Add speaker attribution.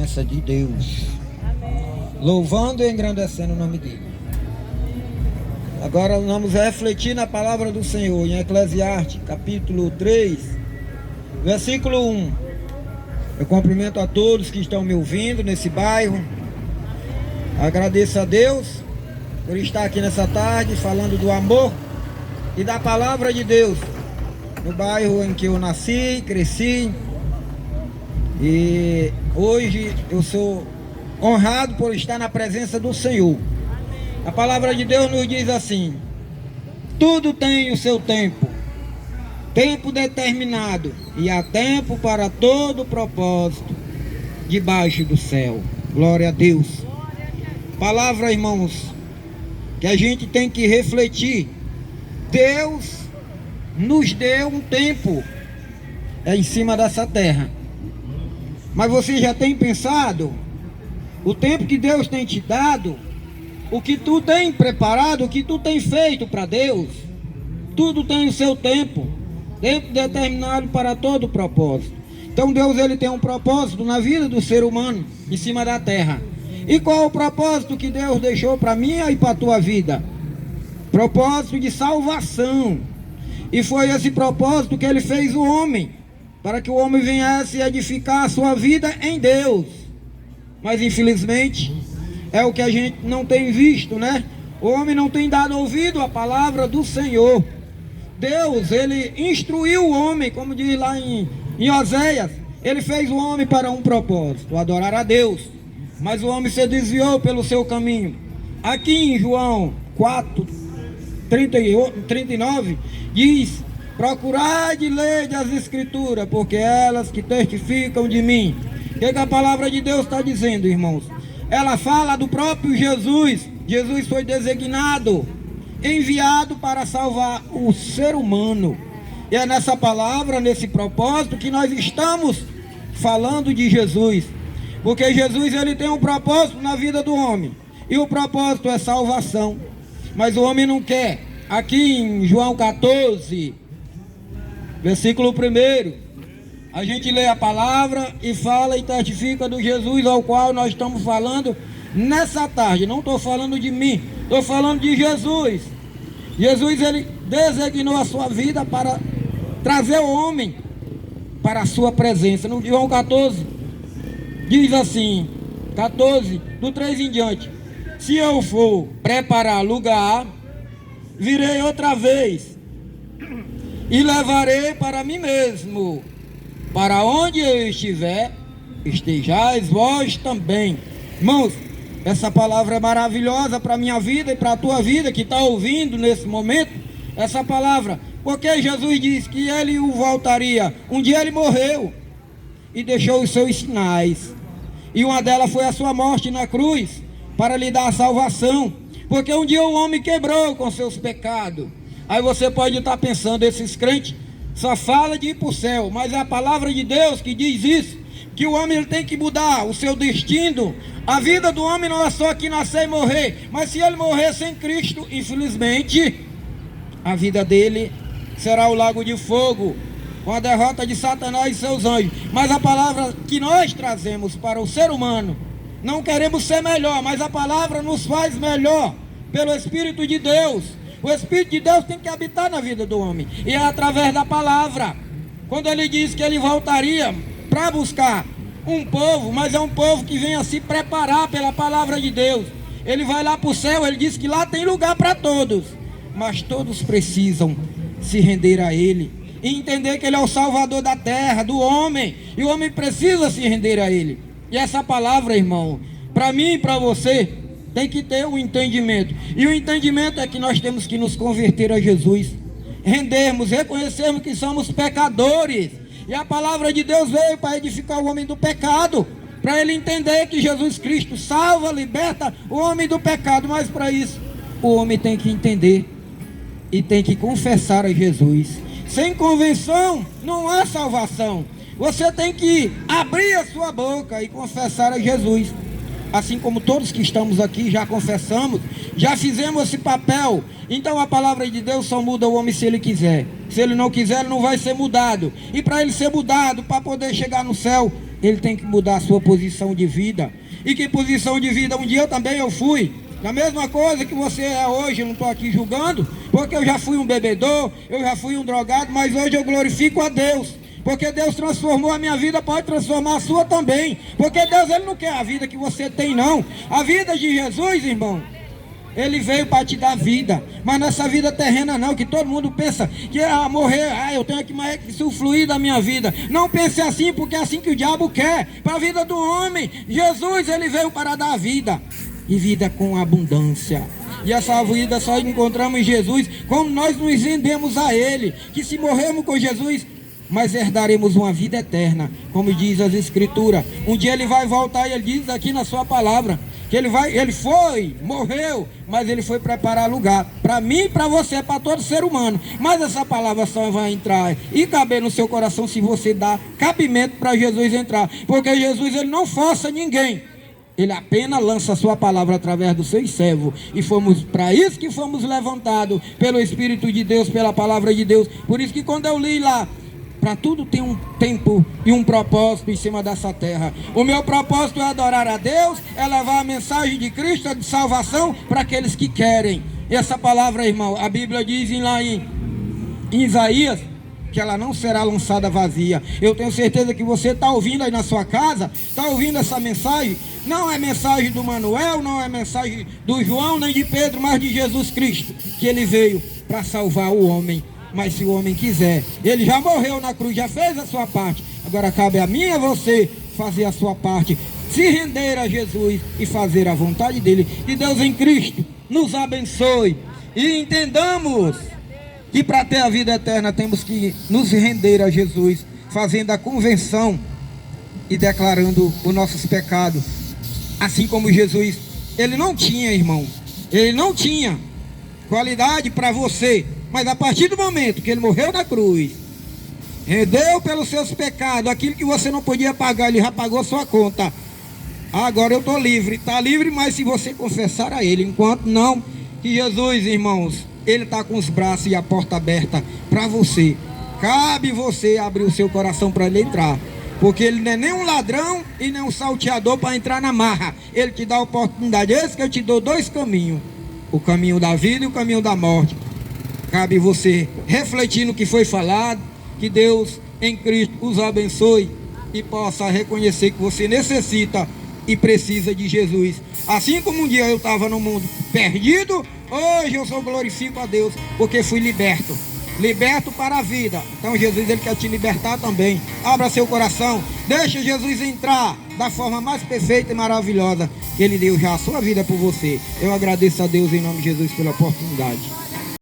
Speaker 1: presença de Deus, louvando e engrandecendo o nome dele. Agora vamos refletir na palavra do Senhor em Eclesiastes capítulo 3, versículo 1. Eu cumprimento a todos que estão me ouvindo nesse bairro. Agradeço a Deus por estar aqui nessa tarde falando do amor e da palavra de Deus no bairro em que eu nasci, cresci. E hoje eu sou honrado por estar na presença do Senhor. A palavra de Deus nos diz assim: tudo tem o seu tempo, tempo determinado, e há tempo para todo propósito debaixo do céu. Glória a Deus. Palavra, irmãos, que a gente tem que refletir. Deus nos deu um tempo em cima dessa terra. Mas você já tem pensado o tempo que Deus tem te dado, o que tu tem preparado, o que tu tem feito para Deus? Tudo tem o seu tempo, tempo determinado para todo propósito. Então Deus, ele tem um propósito na vida do ser humano em cima da terra. E qual o propósito que Deus deixou para mim e para a tua vida? Propósito de salvação. E foi esse propósito que ele fez o homem, para que o homem viesse edificar a sua vida em Deus. Mas infelizmente é o que a gente não tem visto, né? O homem não tem dado ouvido à palavra do Senhor. Deus, ele instruiu o homem, como diz lá em Oséias. Ele fez o homem para um propósito, adorar a Deus. Mas o homem se desviou pelo seu caminho. Aqui em João 4, 39, diz: procurai de ler as escrituras, porque elas que testificam de mim. O que a palavra de Deus está dizendo, irmãos? Ela fala do próprio Jesus. Jesus foi designado, enviado para salvar o ser humano. E é nessa palavra, nesse propósito, que nós estamos falando de Jesus. Porque Jesus, ele tem um propósito na vida do homem. E o propósito é salvação. Mas o homem não quer. Aqui em João 14, versículo 1, a gente lê a palavra e fala e testifica do Jesus ao qual nós estamos falando nessa tarde. Não estou falando de mim, estou falando de Jesus. Jesus, ele designou a sua vida para trazer o homem para a sua presença. No João 14, diz assim, 14, do 3 em diante: se eu for preparar lugar, virei outra vez e levarei para mim mesmo, para onde eu estiver, estejais vós também. Irmãos, essa palavra é maravilhosa para a minha vida e para a tua vida que está ouvindo nesse momento essa palavra. Porque Jesus disse que ele o voltaria. Um dia ele morreu e deixou os seus sinais. E uma delas foi a sua morte na cruz, para lhe dar a salvação. Porque um dia o homem quebrou com seus pecados. Aí você pode estar pensando, esses crentes só falam de ir para o céu. Mas é a palavra de Deus que diz isso, que o homem ele tem que mudar o seu destino. A vida do homem não é só aqui nascer e morrer. Mas se ele morrer sem Cristo, infelizmente, a vida dele será o lago de fogo, com a derrota de Satanás e seus anjos. Mas a palavra que nós trazemos para o ser humano, não queremos ser melhor, mas a palavra nos faz melhor pelo Espírito de Deus. O Espírito de Deus tem que habitar na vida do homem, e é através da palavra. Quando ele diz que ele voltaria para buscar um povo, mas é um povo que vem a se preparar pela palavra de Deus. Ele vai lá para o céu, ele diz que lá tem lugar para todos, mas todos precisam se render a ele e entender que ele é o salvador da terra, do homem, e o homem precisa se render a ele. E essa palavra, irmão, para mim e para você, tem que ter um entendimento. E o entendimento é que nós temos que nos converter a Jesus, rendermos, reconhecermos que somos pecadores. E a palavra de Deus veio para edificar o homem do pecado, para ele entender que Jesus Cristo salva, liberta o homem do pecado. Mas para isso, o homem tem que entender e tem que confessar a Jesus. Sem convenção não há salvação. Você tem que abrir a sua boca e confessar a Jesus. Assim como todos que estamos aqui já confessamos, já fizemos esse papel. Então a palavra de Deus só muda o homem se ele quiser. Se ele não quiser, ele não vai ser mudado. E para ele ser mudado, para poder chegar no céu, ele tem que mudar a sua posição de vida. E que posição de vida? Um dia eu fui. Da mesma coisa que você é hoje, eu não estou aqui julgando, porque eu já fui um bebedor, eu já fui um drogado, mas hoje eu glorifico a Deus. Porque Deus transformou a minha vida, pode transformar a sua também. Porque Deus, ele não quer a vida que você tem, não. A vida de Jesus, irmão, ele veio para te dar vida. Mas nessa vida terrena não, que todo mundo pensa que morrer, eu tenho que mais usufruir da minha vida. Não pense assim, porque é assim que o diabo quer. Para a vida do homem, Jesus, ele veio para dar vida. E vida com abundância. E essa vida só encontramos em Jesus como nós nos rendemos a ele. Que se morrermos com Jesus, mas herdaremos uma vida eterna, como diz as Escrituras. Um dia ele vai voltar, e ele diz aqui na sua palavra que ele foi, morreu, mas ele foi preparar lugar para mim e para você, para todo ser humano. Mas essa palavra só vai entrar e caber no seu coração se você dá cabimento para Jesus entrar, porque Jesus, ele não força ninguém. Ele apenas lança a sua palavra através dos seus servos. E fomos para isso que fomos levantados pelo Espírito de Deus, pela palavra de Deus. Por isso que quando eu li lá, para tudo tem um tempo e um propósito em cima dessa terra. O meu propósito é adorar a Deus, é levar a mensagem de Cristo, de salvação, para aqueles que querem. E essa palavra, irmão, a Bíblia diz lá em Isaías, que ela não será lançada vazia. Eu tenho certeza que você está ouvindo aí na sua casa, está ouvindo essa mensagem. Não é mensagem do Manuel, não é mensagem do João, nem de Pedro, mas de Jesus Cristo, que ele veio para salvar o homem. Mas se o homem quiser, ele já morreu na cruz, já fez a sua parte. Agora cabe a mim e a você fazer a sua parte, se render a Jesus e fazer a vontade dele. Que Deus em Cristo nos abençoe e entendamos que para ter a vida eterna temos que nos render a Jesus, fazendo a convenção e declarando os nossos pecados. Assim como Jesus, ele não tinha, irmão, ele não tinha qualidade para você, mas a partir do momento que ele morreu na cruz, rendeu pelos seus pecados, aquilo que você não podia pagar, ele já pagou sua conta. Agora eu estou livre, está livre, mas se você confessar a ele, enquanto não, que Jesus, irmãos, ele está com os braços e a porta aberta para você. Cabe você abrir o seu coração para ele entrar, porque ele não é nem um ladrão e nem um salteador para entrar na marra. Ele te dá a oportunidade. Esse que eu te dou dois caminhos, o caminho da vida e o caminho da morte. Cabe você refletir no que foi falado. Que Deus em Cristo os abençoe e possa reconhecer que você necessita e precisa de Jesus. Assim como um dia eu estava no mundo perdido, hoje eu só glorifico a Deus porque fui liberto. Liberto para a vida. Então Jesus, ele quer te libertar também. Abra seu coração, deixa Jesus entrar da forma mais perfeita e maravilhosa. Ele deu já a sua vida por você. Eu agradeço a Deus em nome de Jesus pela oportunidade.